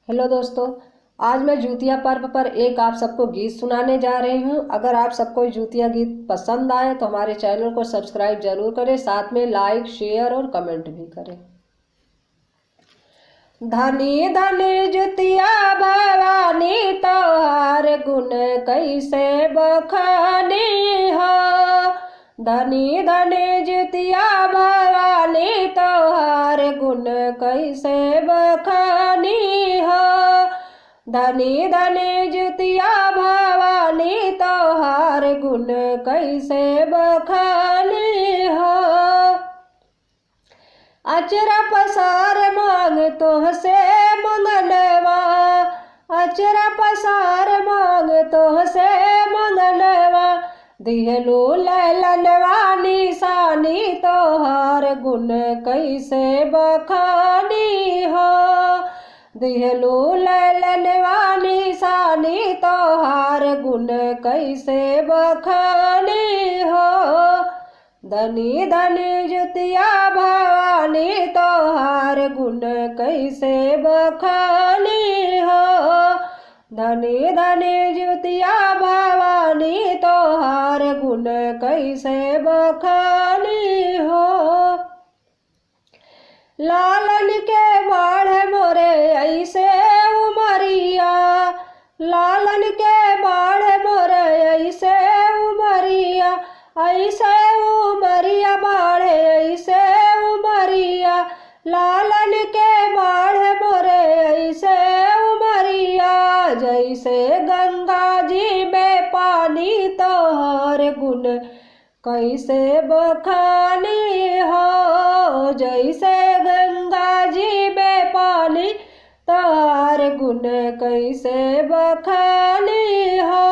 Hello दोस्तों। आज मैं जूतिया पर्व पर एक आप सबको गीत सुनाने जा रही हूँ। अगर आप सबको जूतिया गीत पसंद आए तो हमारे चैनल को सब्सक्राइब जरूर करें, साथ में लाइक शेयर और कमेंट भी करें। धनी धनी जुतिया भवानी तोहार गुण कैसे बखानी हो। धनी धनी जुतिया भवानी तोहार गुण कैसे बखानी हो। धनी धनी जुतिया भवानी तोहार गुण कैसे बखानी हो। अचरा पसार मांग तोहसे मंगलवा, अचरा पसार मांग तोहसे मंगलवा। दिहलू ललनवा निशानी तोहार गुण कैसे बखानी हो। दिहलू ललनवा निशानी तोहार गुण कैसे बखानी हो। धनी धनी जुतिया भवानी तोहार गुण कैसे बखानी हो। धनी धनी जुतिया भवानी तोहार गुण कैसे बखानी हो। लालन के बाढ़ मोरे ऐसे उमरिया, लालन के बाढ़ मोरे ऐसे उमरिया। ऐसे उमरिया बाढ़े ऐसे उमरिया, लालन के बाढ़ मोरे ऐसे उमरिया। जैसे गंगा जी में पानी तोहर गुण कैसे बखानी हो। जैसे गंगा जी में पानी तोहर गुण कैसे बखानी हो।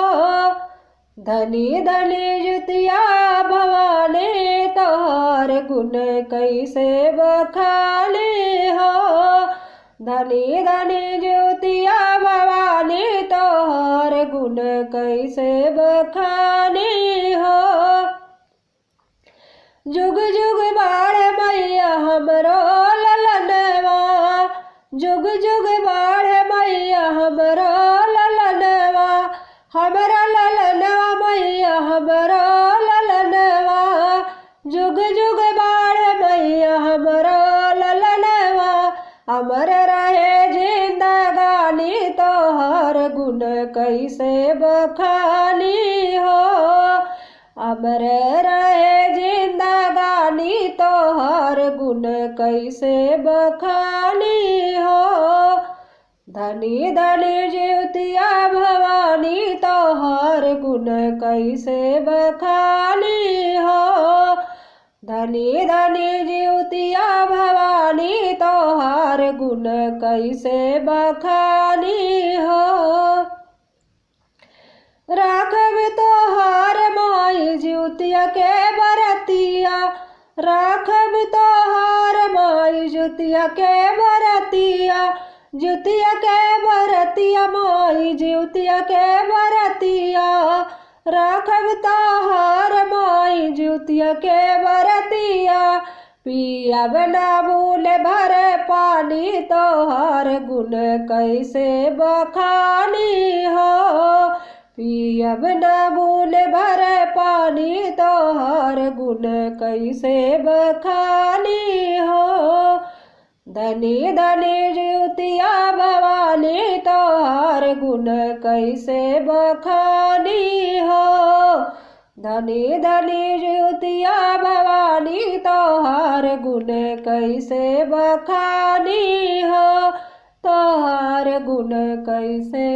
धनी धनी जुतिया भवानी तोहार गुण कैसे बखानी हो। धनी धनी जुतिया भवानी तोहार गुण कैसे बखानी हो। जुग जुग बाढ़ मैया हमरो ललनवा, जुग जुग बाढ़ मैया हमरो ललनवा। हमरा ललनवा मैया हमरो ललनवा, जुग जुग बाढ़ मैया हमरो ललनवा। अमर रहे जिंदगानी तोहर गुण कैसे बखानी हो। अमर रहे जिंदगानी तोहर गुण कैसे बखानी हो। धनी धनी जुतिया भवानी तोहार गुण कैसे बखानी हो। धनी धनी जुतिया भवानी तोहार गुण कैसे बखानी हो। राखब तोहार माई जुतिया के बरतिया, राखब तोहार माई जुतिया के बरतिया। जुतिया के बरतिया माई जुतिया के बरतिया, राखब तोहार माई जुतिया के बरतिया। पियब ना बूंद भर पानी तोहार गुण कैसे बखानी हो। पियब ना बूंद भर पानी तोहार गुण कैसे बखानी हो। धनी धनी जुतिया भवानी तोहार गुण कैसे बखानी हो। धनी धनी जुतिया भवानी तोहार गुण कैसे बखानी हो। तोहार गुण कैसे